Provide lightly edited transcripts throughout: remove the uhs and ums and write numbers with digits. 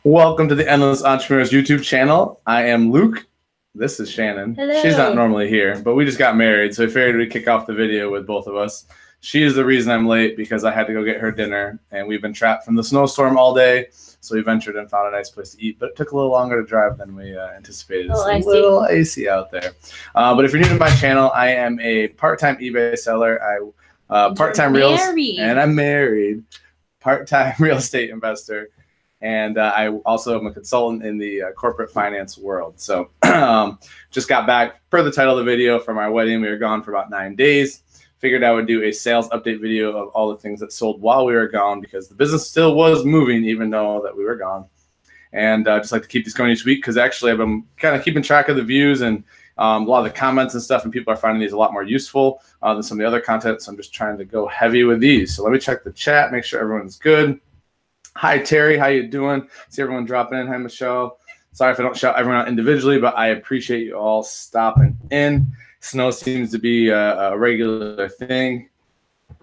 Welcome to the Endless Entrepreneurs YouTube channel. I am Luke. This is Shannon. Hello. She's not normally here, but we just got married, so we figured we'd kick off the video with both of us. She is the reason I'm late because I had to go get her dinner, and we've been trapped from the snowstorm all day, so we ventured and found a nice place to eat, but it took a little longer to drive than we anticipated. It's a little icy out there. But if you're new to my channel, I am a part-time eBay seller. Part-time and I'm married. Part-time real estate investor. And I also am a consultant in the corporate finance world. So just got back, per the title of the video, from our wedding. We were gone for about 9 days. Figured I would do a sales update video of all the things that sold while we were gone, because the business still was moving even though that we were gone. And just like to keep these going each week, because actually I've been kind of keeping track of the views and a lot of the comments and stuff, and people are finding these a lot more useful than some of the other content. So I'm just trying to go heavy with these. So let me check the chat, make sure everyone's good. Hi, Terry. How you doing? See everyone dropping in. Hi, Michelle. Sorry if I don't shout everyone out individually, but I appreciate you all stopping in. Snow seems to be a regular thing.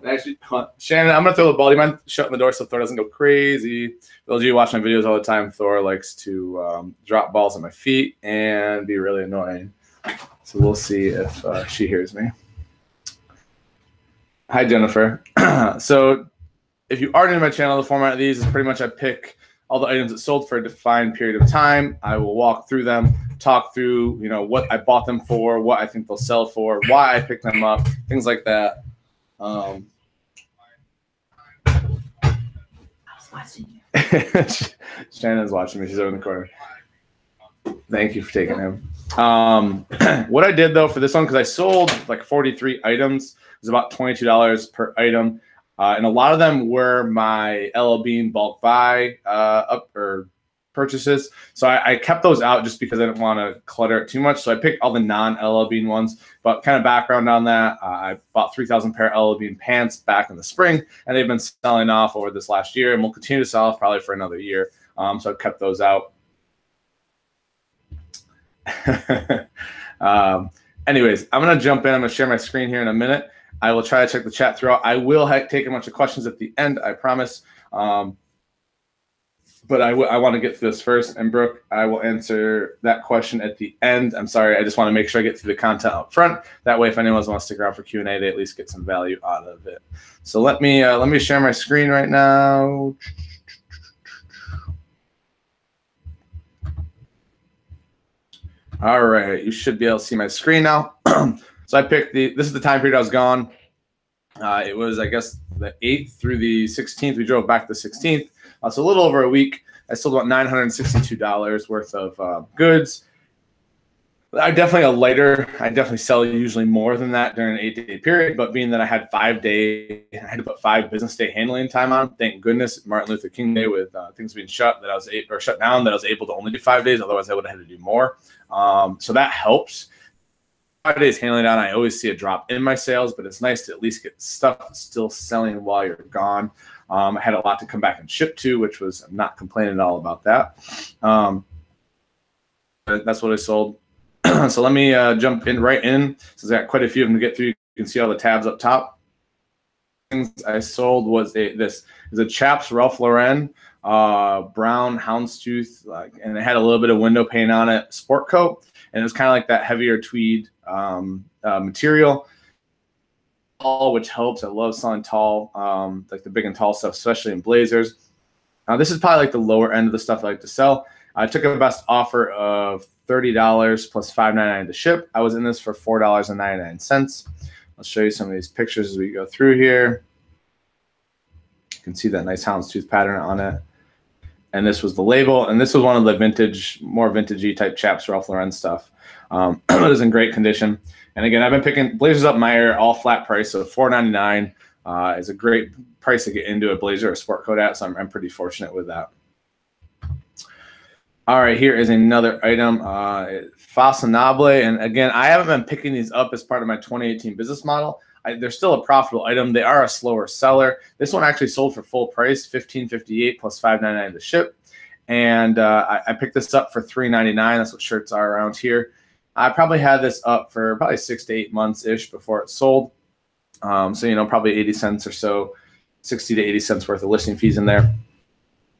Actually, Shannon, I'm going to throw the ball. Do you mind shutting the door so Thor doesn't go crazy? Those of you who watch my videos all the time, Thor likes to drop balls at my feet and be really annoying. So we'll see if she hears me. Hi, Jennifer. So if you are new to my channel, the format of these is pretty much I pick all the items that sold for a defined period of time. I will walk through them, talk through, what I bought them for, what I think they'll sell for, why I picked them up, things like that. I was watching you. Shannon's watching me. She's over in the corner. Thank you for taking him. What I did though for this one, because I sold like 43 items, it was about $22 per item. And a lot of them were my LL Bean bulk buy purchases. So I kept those out just because I didn't want to clutter it too much. So I picked all the non-LL Bean ones. But kind of background on that, I bought 3,000 pair of LL Bean pants back in the spring, and they've been selling off over this last year, and we'll continue to sell off probably for another year. So I've kept those out. Anyways, I'm going to jump in. I'm going to share my screen here in a minute. I will try to check the chat throughout. I will take a bunch of questions at the end, I promise. But I want to get through this first. And Brooke, I will answer that question at the end. I'm sorry. I just want to make sure I get through the content up front. That way, if anyone wants to stick around for Q&A, they at least get some value out of it. So let me share my screen right now. All right. You should be able to see my screen now. So I picked this is the time period I was gone. It was, I guess, the 8th through the 16th. We drove back the 16th. So a little over a week. I sold about $962 worth of goods. I definitely sell usually more than that during an 8-day period. But being that I had 5 days, I had to put 5 business day handling time on. Thank goodness, Martin Luther King Day with things being shut down, that I was able to only do 5 days. Otherwise, I would have had to do more. So that helps. 5 days handling on, I always see a drop in my sales, but it's nice to at least get stuff still selling while you're gone. I had a lot to come back and ship to, which was, I'm not complaining at all about that. That's what I sold. So let me jump right in. So I got quite a few of them to get through. You can see all the tabs up top. Things I sold was this is a Chaps Ralph Lauren brown houndstooth, and it had a little bit of window paint on it, sport coat, and it was kind of like that heavier tweed material, which helps. I love selling tall, like the big and tall stuff, especially in blazers. This is probably like the lower end of the stuff I like to sell. I took a best offer of $30 plus $5.99 to ship. I was in this for $4.99. I'll show you some of these pictures as we go through here. You can see that nice houndstooth pattern on it. And this was the label. And this was one of the vintage, more vintagey type Chaps Ralph Lauren stuff. It was in great condition. And again, I've been picking blazers up Meyer, all flat price, so $4.99 is a great price to get into a blazer or sport coat at. So I'm pretty fortunate with that. All right, here is another item, Fasanable. And again, I haven't been picking these up as part of my 2018 business model. They're still a profitable item. They are a slower seller. This one actually sold for full price, $15.58 plus $5.99 to ship. And I picked this up for $3.99. That's what shirts are around here. I probably had this up for probably 6 to 8 months-ish before it sold. So, probably 80 cents or so, 60 to 80 cents worth of listing fees in there.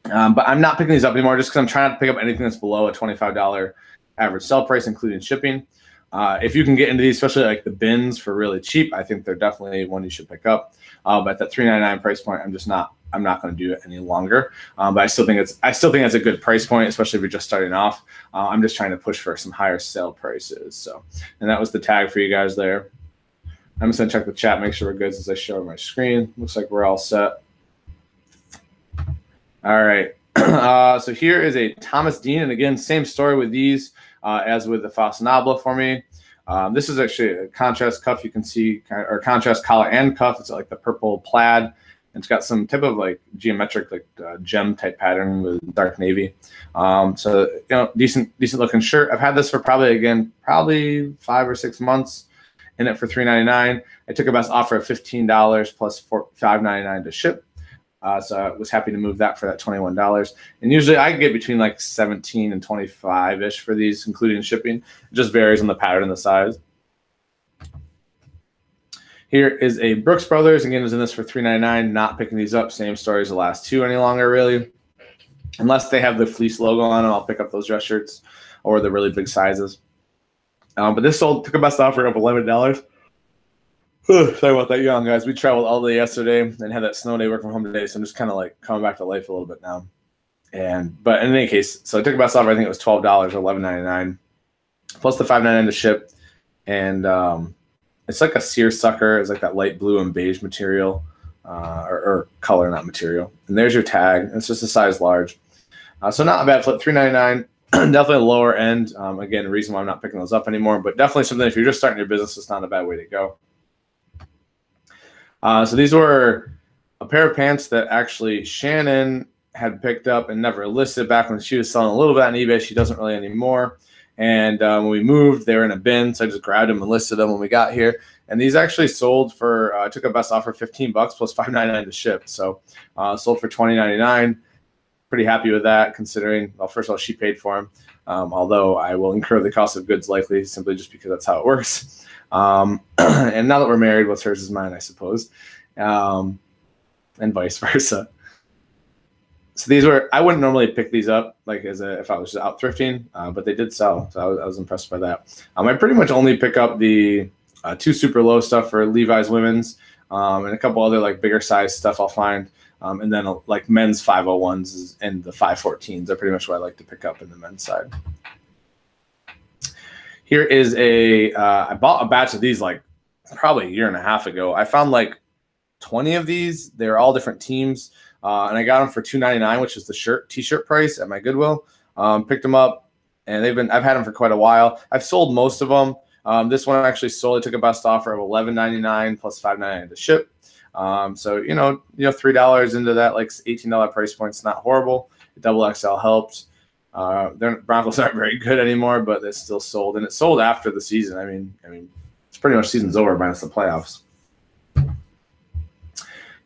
But I'm not picking these up anymore just because I'm trying to pick up anything that's below a $25 average sell price, including shipping. If you can get into these, especially like the bins for really cheap, I think they're definitely one you should pick up. But at that $3.99 price point, I'm not going to do it any longer. But I still think that's a good price point, especially if you're just starting off. I'm just trying to push for some higher sale prices. So, and that was the tag for you guys there. I'm just going to check the chat, make sure we're good as I show my screen. Looks like we're all set. All right. So here is a Thomas Dean. And again, same story with these as with the Fasanabla for me. This is actually a contrast cuff. You can see, or contrast collar and cuff. It's like the purple plaid. And it's got some type of like geometric, like gem type pattern with dark navy. So, you know, decent looking shirt. I've had this for probably 5 or 6 months. In it for $3.99. I took a best offer of $15 plus $5.99 to ship. So I was happy to move that for that $21. And usually I get between like 17 and 25-ish for these, including shipping. It just varies on the pattern and the size. Here is a Brooks Brothers. Again, I was in this for $3.99. Not picking these up. Same story as the last two any longer, really. Unless they have the fleece logo on them, I'll pick up those dress shirts or the really big sizes. But this took a best offer of $11. Sorry about that, young guys. We traveled all day yesterday and had that snow day, working from home today, so I'm just kind of like coming back to life a little bit now. But in any case, so I took a best offer. I think it was $12 or $11.99 plus the $5.99 to ship, and it's like a seersucker. It's like that light blue and beige material, or color, not material. And there's your tag. It's just a size large, so not a bad flip. $3.99. Definitely a lower end. Again, the reason why I'm not picking those up anymore, but definitely something if you're just starting your business, it's not a bad way to go. So these were a pair of pants that actually Shannon had picked up and never listed back when she was selling a little bit on eBay. She doesn't really anymore. And when we moved, they were in a bin, so I just grabbed them and listed them when we got here. And these actually sold for, I took a best offer $15 plus $5.99 to ship. So sold for $20.99. Pretty happy with that, considering, well, first of all, she paid for them, although I will incur the cost of goods likely, simply just because that's how it works. And now that we're married, what's hers is mine, I suppose, and vice versa. So these were, I wouldn't normally pick these up like if I was just out thrifting, but they did sell, so I was impressed by that. I pretty much only pick up the two super low stuff for Levi's women's, and a couple other like bigger size stuff I'll find. And then like men's 501s and the 514s are pretty much what I like to pick up in the men's side. Here is I bought a batch of these like probably a year and a half ago. I found like 20 of these. They're all different teams. And I got them for $2.99, which is the t-shirt price at my Goodwill. Picked them up, and I've had them for quite a while. I've sold most of them. This one actually sold. I took a best offer of $11.99 plus $5.99 to ship. So you know, $3 into that like $18 price point's not horrible. Double XL helped. Broncos aren't very good anymore, but they still sold, and it sold after the season. I mean, it's pretty much season's over minus the playoffs.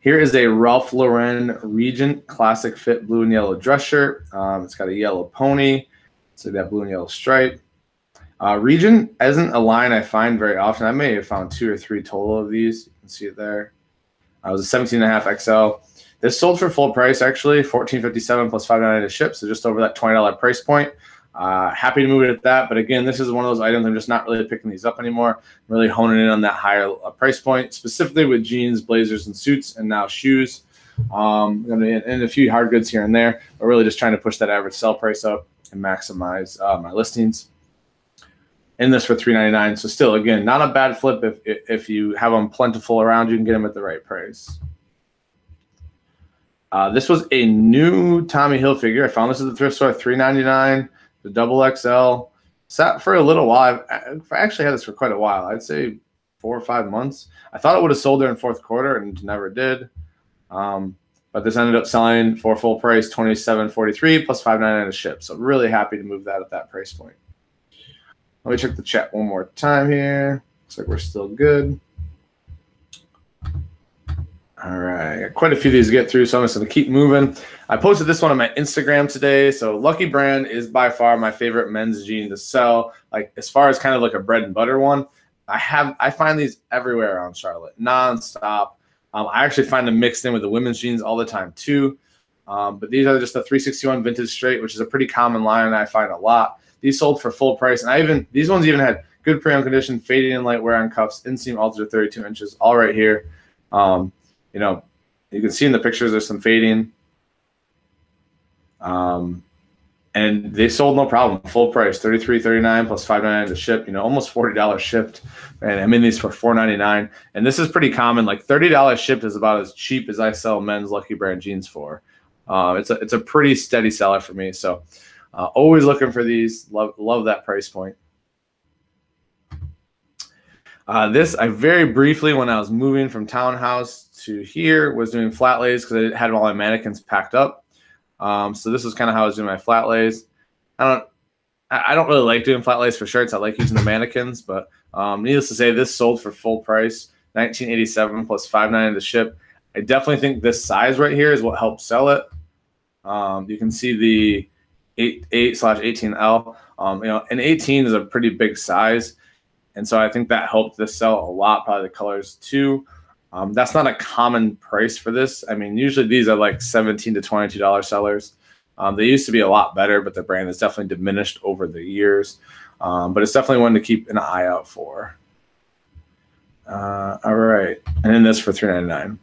Here is a Ralph Lauren Regent Classic Fit blue and yellow dress shirt. It's got a yellow pony, so that blue and yellow stripe. Regent isn't a line I find very often. I may have found 2 or 3 total of these. You can see it there. It was a 17.5 XL. This sold for full price, actually, $14.57 plus $5.99 to ship, so just over that $20 price point. Happy to move it at that, but again, this is one of those items I'm just not really picking these up anymore. I'm really honing in on that higher price point, specifically with jeans, blazers, and suits, and now shoes. And a few hard goods here and there, but really just trying to push that average sell price up and maximize my listings. In this for $3.99, so still, again, not a bad flip if you have them plentiful around. You can get them at the right price. This was a new Tommy Hilfiger. I found this at the thrift store, $3.99, the double XL. Sat for a little while. I actually had this for quite a while. I'd say 4 or 5 months. I thought it would have sold there in fourth quarter and never did. But this ended up selling for full price, $27.43 plus $5.99 to ship. So really happy to move that at that price point. Let me check the chat one more time here. Looks like we're still good. All right, got quite a few of these to get through, so I'm just going to keep moving. I posted this one on my Instagram today. So Lucky Brand is by far my favorite men's jean to sell. Like as far as kind of like a bread and butter one, I find these everywhere around Charlotte, nonstop. I actually find them mixed in with the women's jeans all the time too. But these are just the 361 vintage straight, which is a pretty common line I find a lot. These sold for full price, and these ones even had good pre-owned condition, fading and light wear on cuffs, inseam altered to 32 inches, all right here. You know, you can see in the pictures there's some fading. And they sold no problem, full price, $33.39 plus $5.99 to ship. You know, almost $40 shipped. And I'm in these for $4.99. And this is pretty common. Like $30 shipped is about as cheap as I sell men's Lucky Brand jeans for. It's a pretty steady seller for me. So always looking for these. Love that price point. This I very briefly, when I was moving from townhouse to here, was doing flat lays because I had all my mannequins packed up. So this is kind of how I was doing my flat lays. I don't really like doing flat lays for shirts. I like using the mannequins, but needless to say, this sold for full price, $19.87 plus $5.99 to ship. I definitely think this size right here is what helped sell it. You can see the 8/18L. You know, an 18 is a pretty big size, and so I think that helped this sell a lot. Probably the colors too. That's not a common price for this. I mean, usually these are like $17 to $22 sellers. They used to be a lot better, but the brand has definitely diminished over the years. But it's definitely one to keep an eye out for. All right, and then this for $3.99.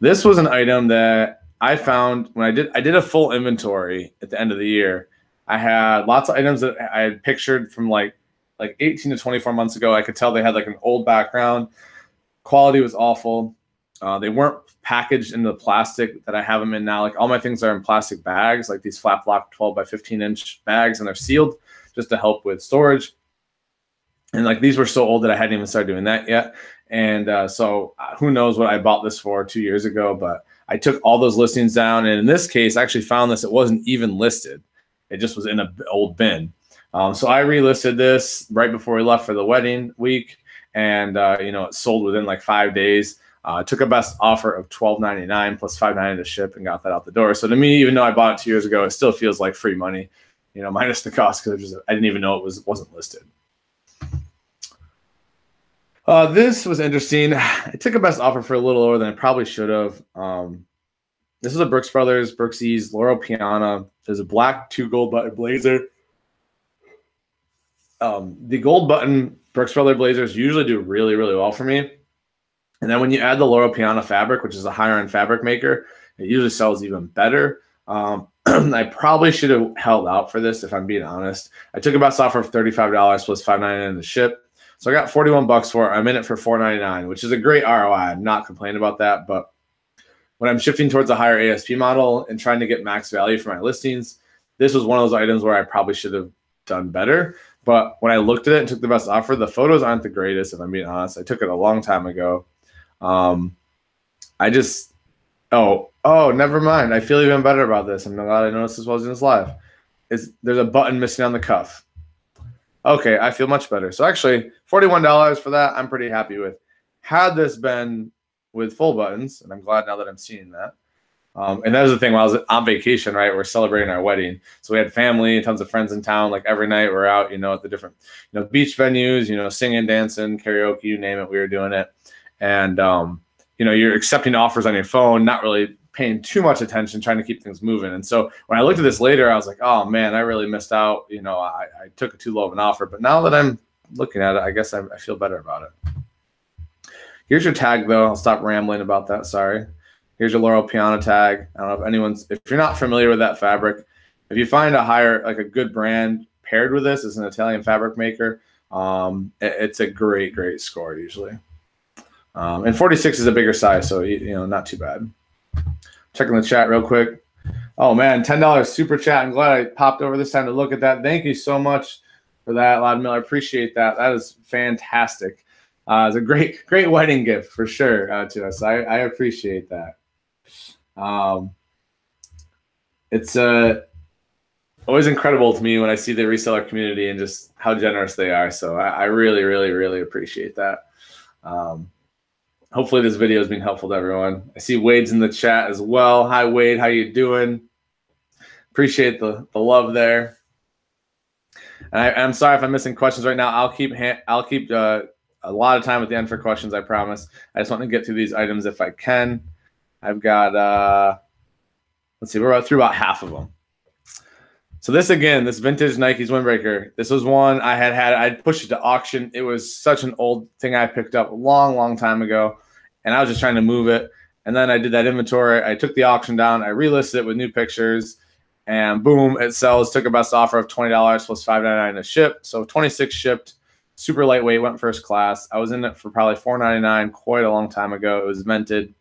This was an item that I found when I did a full inventory at the end of the year. I had lots of items that I had pictured from like 18 to 24 months ago. I could tell they had like an old background. Quality was awful. They weren't packaged into the plastic that I have them in now. Like all my things are in plastic bags, like these flat block 12 by 15 inch bags, and they're sealed just to help with storage. And like these were so old that I hadn't even started doing that yet. And so who knows what I bought this for 2 years ago, but I took all those listings down. And in this case, I actually found this. It wasn't even listed. It just was in an old bin. So I relisted this right before we left for the wedding week. And, you know, it sold within like 5 days. Took a best offer of $12.99 plus $5.99 to ship and got that out the door. So to me, even though I bought it 2 years ago, it still feels like free money, you know, minus the cost because I didn't even know it wasn't listed. This was interesting. I took a best offer for a little lower than I probably should have. This is a Brooks Brothers, Brooksy's Loro Piana. There's a black 2 gold button blazer. The gold button Brooks Brothers blazers usually do really, really well for me. And then when you add the Loro Piana fabric, which is a higher end fabric maker, it usually sells even better. I probably should have held out for this, if I'm being honest. I took a best offer of $35 plus $5.99 to ship. So I got 41 bucks for it. I'm in it for $4.99, which is a great ROI. I'm not complaining about that. But when I'm shifting towards a higher ASP model and trying to get max value for my listings, this was one of those items where I probably should have done better. But when I looked at it and took the best offer, the photos aren't the greatest, if I'm being honest. I took it a long time ago. Never mind. I feel even better about this. I'm glad I noticed this while I was in this live. There's a button missing on the cuff. Okay, I feel much better. So actually, $41 for that, I'm pretty happy with. Had this been with full buttons, and I'm glad now that I'm seeing that. And that was the thing, while I was on vacation, right? We're celebrating our wedding. So we had family, tons of friends in town. Like every night we're out, you know, at the different, you know, beach venues, you know, singing, dancing, karaoke, you name it, we were doing it. And, you know, you're accepting offers on your phone, not really paying too much attention, trying to keep things moving. And so when I looked at this later, I was like, oh man, I really missed out. You know, I took too low of an offer, but now that I'm looking at it, I guess I feel better about it. Here's your tag though. I'll stop rambling about that. Sorry. Here's your Loro Piana tag. I don't know if you're not familiar with that fabric, if you find like a good brand paired with this, as an Italian fabric maker, it's a great, great score usually. And 46 is a bigger size, so you know, not too bad. Checking the chat real quick. Oh man, $10 super chat. I'm glad I popped over this time to look at that. Thank you so much for that, Loud Miller. I appreciate that. That is fantastic. It's a great, great wedding gift for sure to us. I appreciate that. It's always incredible to me when I see the reseller community and just how generous they are. So I really, really, really appreciate that. Hopefully this video has been helpful to everyone. I see Wade's in the chat as well. Hi, Wade. How you doing? Appreciate the love there. And I'm sorry if I'm missing questions right now. I'll keep a lot of time at the end for questions, I promise. I just want to get through these items if I can. I've got, let's see, we're through about half of them. So this again, this vintage Nike's windbreaker. This was one I'd pushed it to auction. It was such an old thing I picked up a long time ago, and I was just trying to move it. And then I did that inventory. I took the auction down. I relisted it with new pictures, and boom, it sells. Took a best offer of $20 plus $5.99 to ship. So 26 shipped. Super lightweight. Went first class. I was in it for probably $4.99 quite a long time ago. It was minted,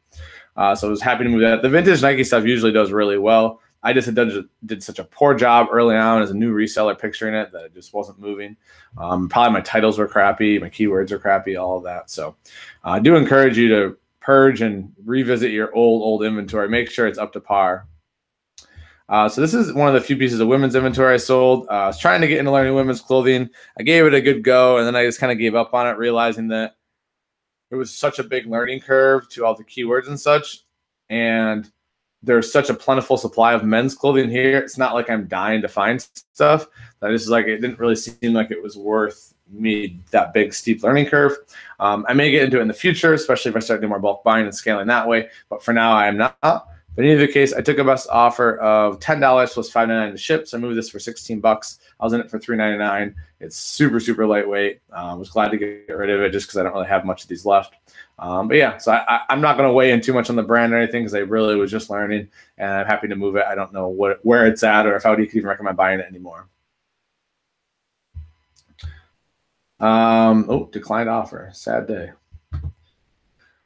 so I was happy to move that. The vintage Nike stuff usually does really well. I just did such a poor job early on as a new reseller picturing it that it just wasn't moving. Probably my titles were crappy, my keywords are crappy, all of that. So I do encourage you to purge and revisit your old inventory. Make sure it's up to par. So this is one of the few pieces of women's inventory I sold. I was trying to get into learning women's clothing. I gave it a good go, and then I just kind of gave up on it, realizing that it was such a big learning curve to all the keywords and such. And there's such a plentiful supply of men's clothing here. It's not like I'm dying to find stuff. That is like, it didn't really seem like it was worth me that big steep learning curve. I may get into it in the future, especially if I start doing more bulk buying and scaling that way. But for now, I am not. But in either case, I took a best offer of $10 plus $5.99 to ship. So I moved this for $16. I was in it for $3.99. It's super lightweight. I was glad to get rid of it just because I don't really have much of these left. But yeah, so I'm not going to weigh in too much on the brand or anything because I really was just learning, and I'm happy to move it. I don't know where it's at or if I would even recommend buying it anymore. Oh, declined offer. Sad day.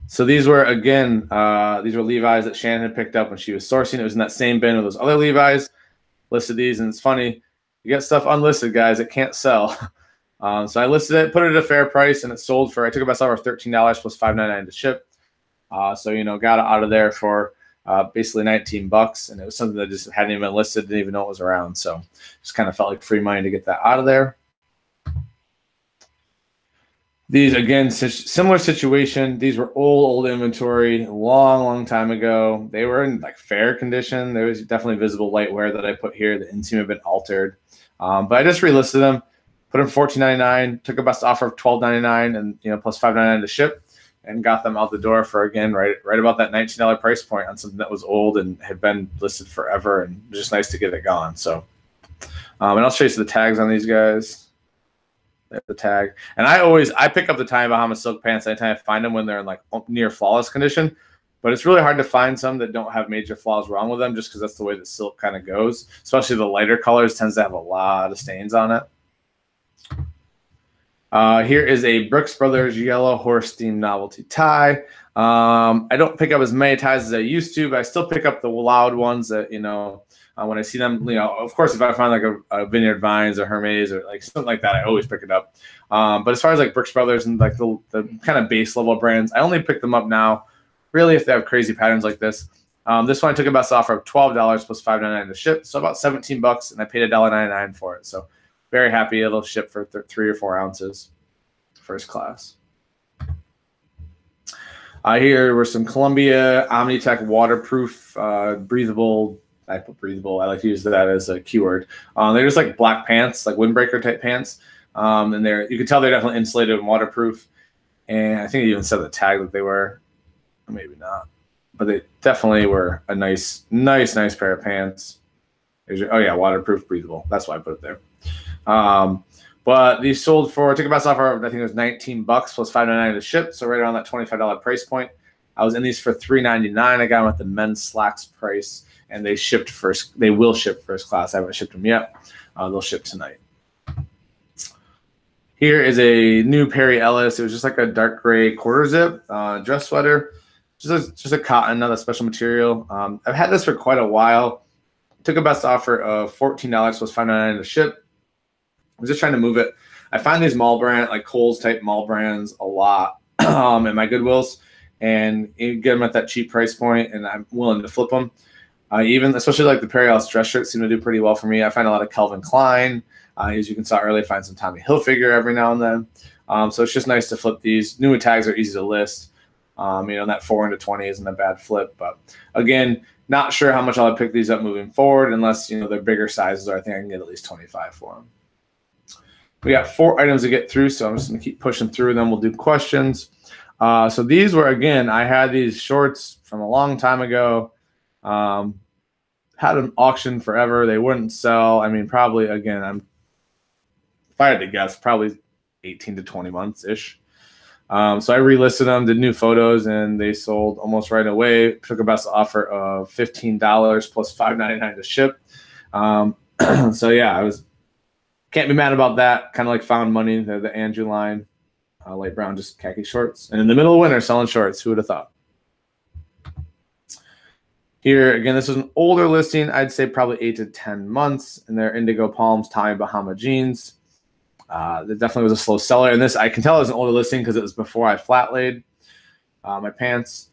So these were, again, these were Levi's that Shannon had picked up when she was sourcing. It was in that same bin with those other Levi's. Listed these, and it's funny. You get stuff unlisted, guys. It can't sell. So I listed it, put it at a fair price, and it sold for, I took a best offer of $13 plus $5.99 to ship. So, you know, got it out of there for basically $19, and it was something that just hadn't even been listed, didn't even know it was around. So just kind of felt like free money to get that out of there. These, again, similar situation. These were old inventory, long time ago. They were in like fair condition. There was definitely visible light wear that I put here. The inseam had been altered, but I just relisted them. Put them $14.99, took a best offer of $12.99, and you know, plus $5.99 to ship, and got them out the door for, again, right about that $19 price point on something that was old and had been listed forever, and it was just nice to get it gone. So, and I'll show you the tags on these guys. The tag, and I pick up the Tommy Bahama silk pants anytime I find them when they're in like near flawless condition. But it's really hard to find some that don't have major flaws wrong with them, just because that's the way the silk kind of goes. Especially the lighter colors tends to have a lot of stains on it. Here is a Brooks Brothers yellow horse themed novelty tie. I don't pick up as many ties as I used to, but I still pick up the loud ones that, you know, when I see them, you know, of course, if I find like a Vineyard Vines or Hermes or like something like that, I always pick it up. But as far as like Brooks Brothers and like the kind of base level brands, I only pick them up now, really, if they have crazy patterns like this. This one I took a best offer of $12 plus $5.99 to ship, so about $17, and I paid $1.99 for it. So very happy. It'll ship for 3 or 4 ounces, first class. Here were some Columbia Omnitech waterproof, breathable. I put breathable. I like to use that as a keyword. They're just like black pants, like windbreaker type pants. And you can tell they're definitely insulated and waterproof. And I think it even said the tag that they were, maybe not, but they definitely were a nice pair of pants. Oh yeah, waterproof, breathable. That's why I put it there. But these sold for, I took a best offer of, I think it was $19 plus $5.99 to ship, so right around that $25 price point. I was in these for $3.99. I got them at the men's slacks price, and they shipped first. They will ship first class. I haven't shipped them yet. They'll ship tonight. Here is a new Perry Ellis. It was just like a dark gray quarter zip dress sweater, just a cotton, not a special material. I've had this for quite a while. Took a best offer of $14 plus $5.99 to ship. I was just trying to move it. I find these mall brand, like Kohl's type mall brands, a lot in my Goodwills, and you get them at that cheap price point, and I'm willing to flip them. Especially like the Perry Ellis dress shirts seem to do pretty well for me. I find a lot of Calvin Klein. As you can saw earlier, find some Tommy Hilfiger every now and then. So it's just nice to flip these. Newer tags are easy to list. You know, that 4 into 20 isn't a bad flip. But again, not sure how much I'll pick these up moving forward unless, you know, they're bigger sizes, or I think I can get at least 25 for them. We got 4 items to get through, so I'm just going to keep pushing through, then we'll do questions. So these were, again, I had these shorts from a long time ago. had them auctioned forever. They wouldn't sell. I mean, probably, again, if I had to guess, probably 18 to 20 months-ish. So I relisted them, did new photos, and they sold almost right away. Took a best offer of $15 plus $5.99 to ship. So yeah, can't be mad about that. Kind of like found money, the Andrew line, light brown, just khaki shorts. And in the middle of winter, selling shorts. Who would have thought? Here, again, this is an older listing. I'd say probably 8 to 10 months. And they're Indigo Palms, Tommy Bahama jeans. That definitely was a slow seller. And this, I can tell it was an older listing because it was before I flat laid my pants.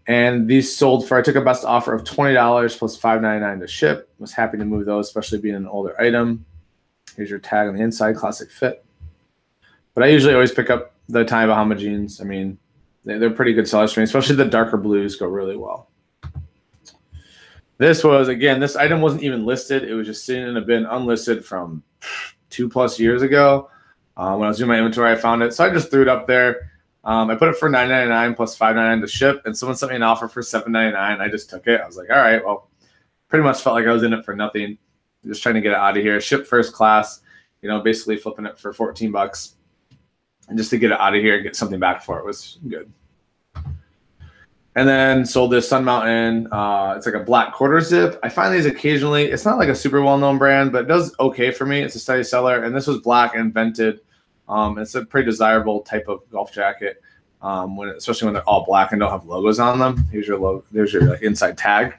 And these sold for, I took a best offer of $20 plus $5.99 to ship. Was happy to move those, especially being an older item. Here's your tag on the inside, classic fit. But I usually always pick up the Tommy Bahama jeans. I mean, they're pretty good sellers for me, especially the darker blues go really well. This was, again, this item wasn't even listed. It was just sitting in a bin unlisted from 2+ years ago. When I was doing my inventory, I found it. So I just threw it up there. I put it for $9.99 plus $5.99 to ship, and someone sent me an offer for $7.99. I just took it. I was like, all right, well, pretty much felt like I was in it for nothing. Just trying to get it out of here. Ship first class, you know, basically flipping it for 14 bucks. And just to get it out of here and get something back for it was good. And then sold this Sun Mountain. It's like a black quarter zip. I find these occasionally. It's not like a super well-known brand, but it does okay for me. It's a steady seller. And this was black and vented. It's a pretty desirable type of golf jacket, especially when they're all black and don't have logos on them. Here's your logo. There's your like inside tag.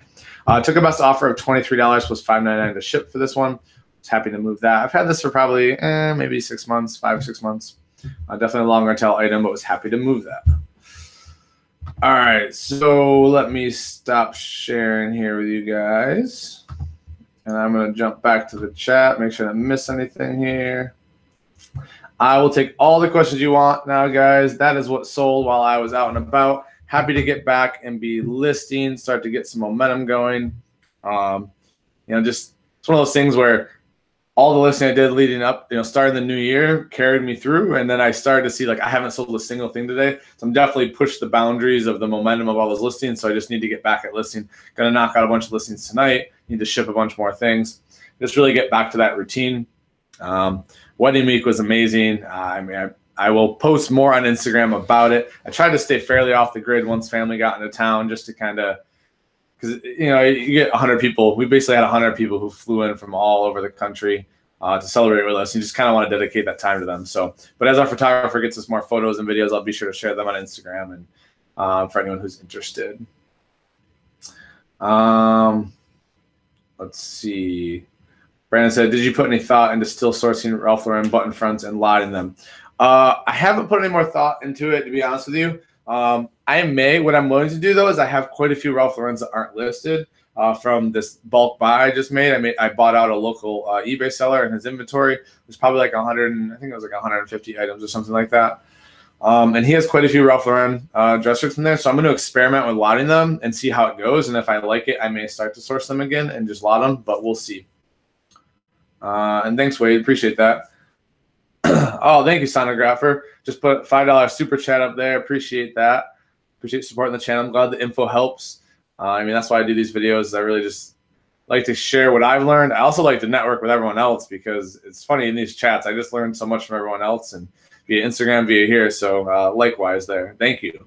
Took a best offer of $23 plus $5.99 to ship for this one. Was happy to move that. I've had this for probably maybe 6 months, 5 or 6 months. Definitely a longer tail item, but was happy to move that. All right, so let me stop sharing here with you guys. And I'm going to jump back to the chat, make sure I don't miss anything here. I will take all the questions you want now, guys. That is what sold while I was out and about. Happy to get back and be listing, start to get some momentum going. You know, just it's one of those things where all the listing I did leading up, you know, starting the new year carried me through. And then I started to see, like, I haven't sold a single thing today. So I'm definitely pushed the boundaries of the momentum of all those listings. So I just need to get back at listing. Going to knock out a bunch of listings tonight. Need to ship a bunch more things. Just really get back to that routine. Wedding week was amazing. I mean, I will post more on Instagram about it. I tried to stay fairly off the grid once family got into town, just to kind of, because, you know, you get 100 people. We basically had 100 people who flew in from all over the country to celebrate with us. You just kind of want to dedicate that time to them. So, but as our photographer gets us more photos and videos, I'll be sure to share them on Instagram and for anyone who's interested. Let's see. Brandon said, did you put any thought into still sourcing Ralph Lauren button fronts and lining them? I haven't put any more thought into it, to be honest with you. I may. What I'm willing to do, though, is I have quite a few Ralph Laurens that aren't listed from this bulk buy I just made. I bought out a local eBay seller, and his inventory was probably like 100, I think it was like 150 items or something like that. And he has quite a few Ralph Lauren dress shirts in there, so I'm going to experiment with lotting them and see how it goes. And if I like it, I may start to source them again and just lot them, but we'll see. And thanks, Wade. Appreciate that. Oh, thank you, Sonographer. Just put $5 super chat up there. Appreciate that. Appreciate supporting the channel. I'm glad the info helps. I mean, that's why I do these videos. I really just like to share what I've learned. I also like to network with everyone else, because it's funny in these chats. I just learned so much from everyone else, and via Instagram, via here. So likewise there. Thank you.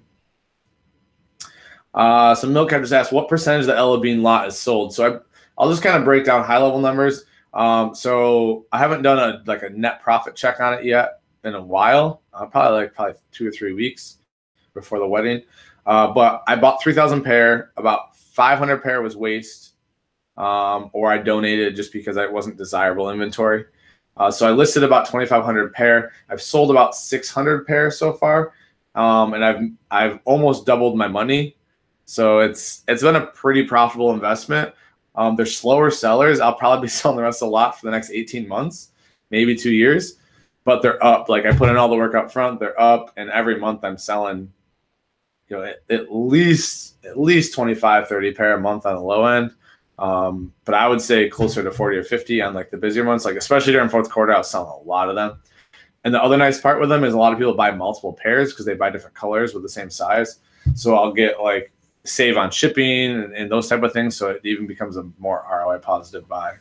So Milk just asked, what percentage of the Ella Bean lot is sold? So I'll just kind of break down high-level numbers. So I haven't done a net profit check on it yet in a while, probably 2 or 3 weeks before the wedding. But I bought 3,000 pair, about 500 pair was waste, or I donated just because it wasn't desirable inventory. So I listed about 2,500 pair. I've sold about 600 pair so far. And I've almost doubled my money. So it's been a pretty profitable investment. They're slower sellers. I'll probably be selling the rest of the lot for the next 18 months, maybe 2 years, but they're up. Like, I put in all the work up front, they're up, and every month I'm selling, you know, at least 25, 30 pair a month on the low end. But I would say closer to 40 or 50 on like the busier months, like especially during fourth quarter, I was selling a lot of them. And the other nice part with them is a lot of people buy multiple pairs because they buy different colors with the same size. So I'll get like save on shipping and those type of things. So it even becomes a more ROI positive buy.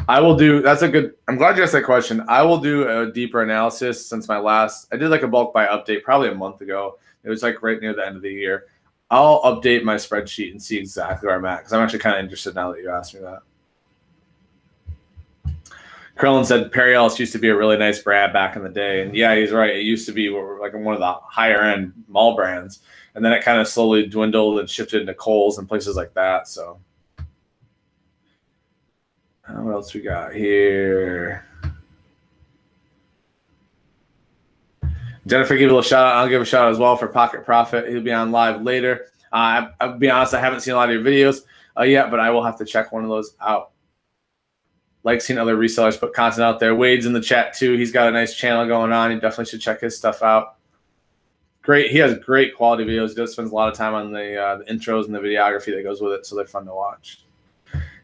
I will do, that's a good, I'm glad you asked that question. I will do a deeper analysis since I did like a bulk buy update probably a month ago. It was like right near the end of the year. I'll update my spreadsheet and see exactly where I'm at because I'm actually kind of interested now that you asked me that. Krillin said Perry Ellis used to be a really nice brand back in the day. And yeah, he's right. It used to be like one of the higher end mall brands. And then it kind of slowly dwindled and shifted into Kohl's and places like that. So what else we got here? Jennifer, give a little shout out. I'll give a shout out as well for Pocket Profit. He'll be on live later. I'll be honest, I haven't seen a lot of your videos yet, but I will have to check one of those out. Like seeing other resellers put content out there. Wade's in the chat too. He's got a nice channel going on. You definitely should check his stuff out. Great. He has great quality videos. He does spends a lot of time on the intros and the videography that goes with it, so they're fun to watch.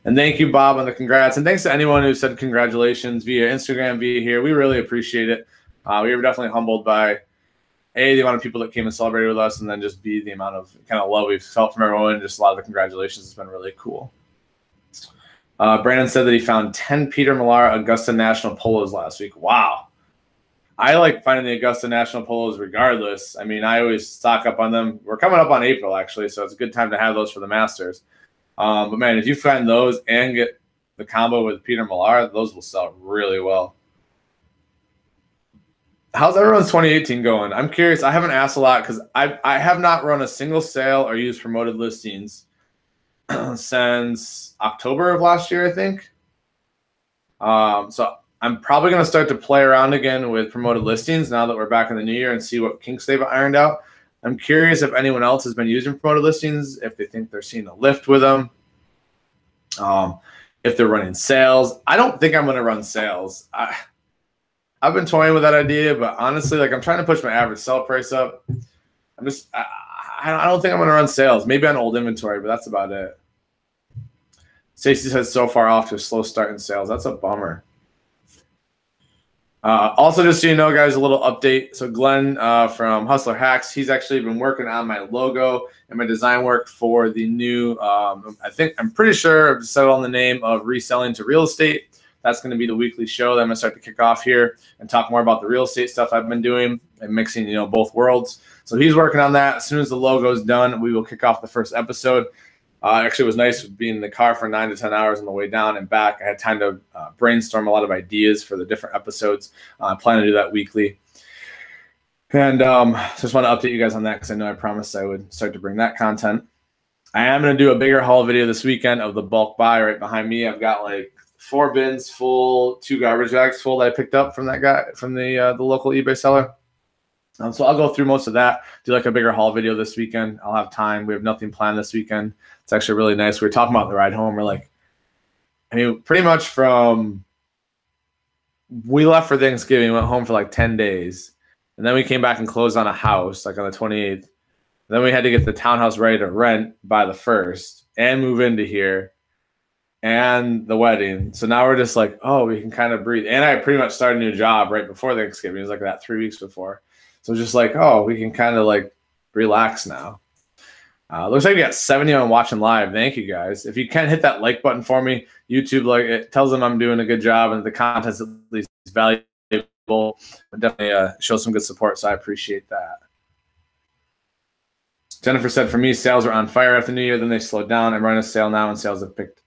And thank you, Bob, on the congrats. And thanks to anyone who said congratulations via Instagram, via here. We really appreciate it. We were definitely humbled by A, the amount of people that came and celebrated with us, and then just B, the amount of kind of love we've felt from everyone. Just a lot of the congratulations. It's been really cool. Brandon said that he found 10 Peter Millar Augusta National Polos last week. Wow. I like finding the Augusta National Polos regardless. I mean, I always stock up on them. We're coming up on April, actually, so it's a good time to have those for the Masters. But, man, if you find those and get the combo with Peter Millar, those will sell really well. How's everyone's 2018 going? I'm curious. I haven't asked a lot because I have not run a single sale or used promoted listings since October of last year, I think. So I'm probably going to start to play around again with promoted listings now that we're back in the new year and see what kinks they've ironed out. I'm curious if anyone else has been using promoted listings, if they think they're seeing a lift with them, if they're running sales. I don't think I'm going to run sales. I've been toying with that idea, but honestly, like I'm trying to push my average sell price up. I don't think I'm going to run sales. Maybe on old inventory, but that's about it. Stacey says so far off to a slow start in sales. That's a bummer. Also, just so you know, guys, a little update. So Glenn from Hustler Hacks, he's actually been working on my logo and my design work for the new, I'm pretty sure I've settled on the name of Reselling to Real Estate. That's going to be the weekly show that I'm going to start to kick off here and talk more about the real estate stuff I've been doing and mixing, both worlds. So he's working on that. As soon as the logo is done, we will kick off the first episode. Actually, it was nice being in the car for 9 to 10 hours on the way down and back. I had time to brainstorm a lot of ideas for the different episodes. I plan to do that weekly. And just want to update you guys on that because I know I promised I would start to bring that content. I am going to do a bigger haul video this weekend of the bulk buy right behind me. I've got like 4 bins full, 2 garbage bags full that I picked up from that guy, from the local eBay seller. So I'll go through most of that, do like a bigger haul video this weekend. I'll have time. We have nothing planned this weekend. It's actually really nice. We were talking about the ride home. We're like, pretty much we left for Thanksgiving, went home for like 10 days. And then we came back and closed on a house like on the 28th. Then we had to get the townhouse ready to rent by the 1st and move into here and the wedding. So now we're just like, oh, we can kind of breathe. And I pretty much started a new job right before Thanksgiving. It was like that 3 weeks before. So just like, oh, we can kind of like relax now. Looks like we got 70 on watching live. Thank you guys. If you can hit that like button for me, YouTube, like it tells them I'm doing a good job and the content's at least valuable. But definitely show some good support. So I appreciate that. Jennifer said, for me, sales were on fire after New Year. Then they slowed down. I'm running a sale now and sales have picked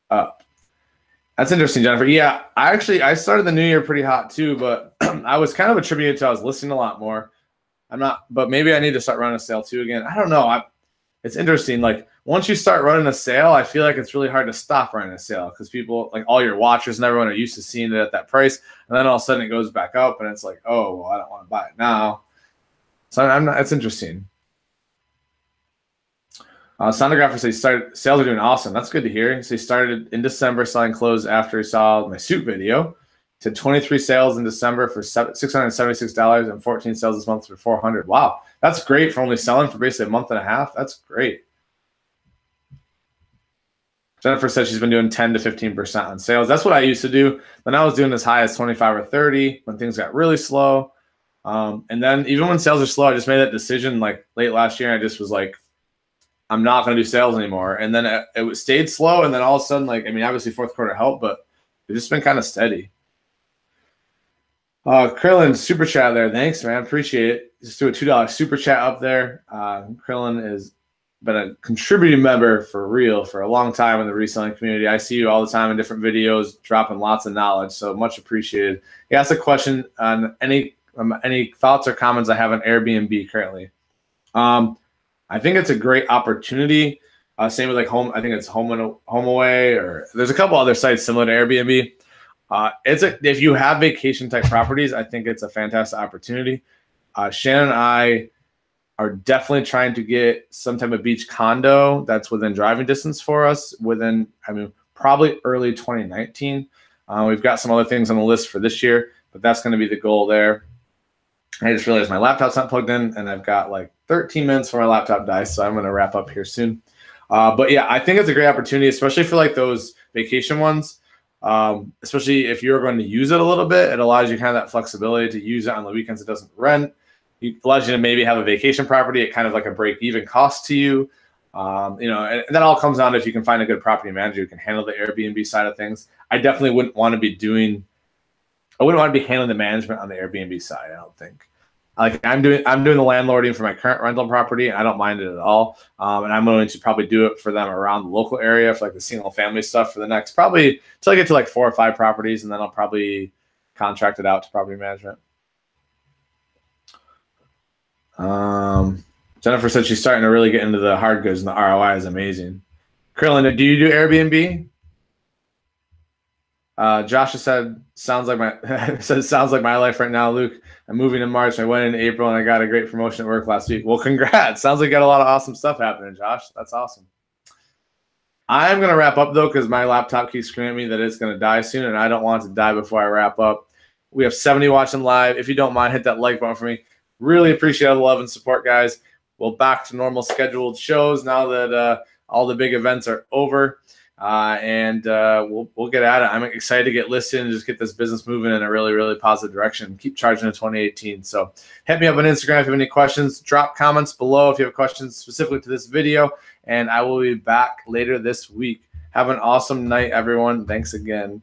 up. That's interesting, Jennifer. Yeah, I started the new year pretty hot too, but I was kind of attributed to I was listening a lot more. But maybe I need to start running a sale too again. I don't know. It's interesting. Like once you start running a sale, I feel like it's really hard to stop running a sale because people, like all your watchers and everyone, are used to seeing it at that price, and then all of a sudden it goes back up, and it's like, oh, well, I don't want to buy it now. So it's interesting. Sonographer says sales are doing awesome. That's good to hear. So he started in December selling clothes after he saw my suit video. He said 23 sales in December for $676 and 14 sales this month for $400. Wow, that's great for only selling for basically a month and a half. That's great. Jennifer said she's been doing 10 to 15% on sales. That's what I used to do. Then I was doing as high as 25 or 30 when things got really slow. And then even when sales are slow, I just made that decision like late last year. I just was like, I'm not going to do sales anymore. And then it stayed slow. And then all of a sudden, like, I mean, obviously fourth quarter helped, but it's just been kind of steady. Krillin, super chat there. Thanks, man. Appreciate it. Just do a $2 super chat up there. Krillin has been a contributing member for real for a long time in the reselling community. I see you all the time in different videos, dropping lots of knowledge. So much appreciated. He asked a question on any thoughts or comments I have on Airbnb currently. I think it's a great opportunity. Same with like home. I think it's home away, or there's a couple other sites similar to Airbnb. If you have vacation type properties, I think it's a fantastic opportunity. Shannon and I are definitely trying to get some type of beach condo that's within driving distance for us within, I mean, probably early 2019. We've got some other things on the list for this year, but that's going to be the goal there. I just realized my laptop's not plugged in, and I've got like 13 minutes for my laptop dies, so I'm going to wrap up here soon. But yeah, I think it's a great opportunity, especially for like those vacation ones. Especially if you're going to use it a little bit, it allows you kind of that flexibility to use it on the weekends. It doesn't rent. It allows you to maybe have a vacation property at kind of like a break-even cost to you. And that all comes down to if you can find a good property manager who can handle the Airbnb side of things. I definitely wouldn't want to be handling the management on the Airbnb side. I don't think. Like I'm doing the landlording for my current rental property, and I don't mind it at all. And I'm going to probably do it for them around the local area for like the single family stuff for the next probably till I get to like 4 or 5 properties, and then I'll probably contract it out to property management. Jennifer said she's starting to really get into the hard goods, and the ROI is amazing. Krillin, do you do Airbnb? Josh said, sounds like my life right now, Luke. I'm moving in March. I went in April, and I got a great promotion at work last week. Well, congrats. Sounds like you got a lot of awesome stuff happening, Josh. That's awesome. I'm going to wrap up, though, because my laptop keeps screaming at me that it's going to die soon, and I don't want it to die before I wrap up. We have 70 watching live. If you don't mind, hit that like button for me. Really appreciate all the love and support, guys. We'll back to normal scheduled shows now that all the big events are over. We'll get at it. I'm excited to get listed and just get this business moving in a really, really positive direction. Keep charging in 2018. So hit me up on Instagram if you have any questions. Drop comments below if you have questions specifically to this video, and I will be back later this week. Have an awesome night, everyone. Thanks again.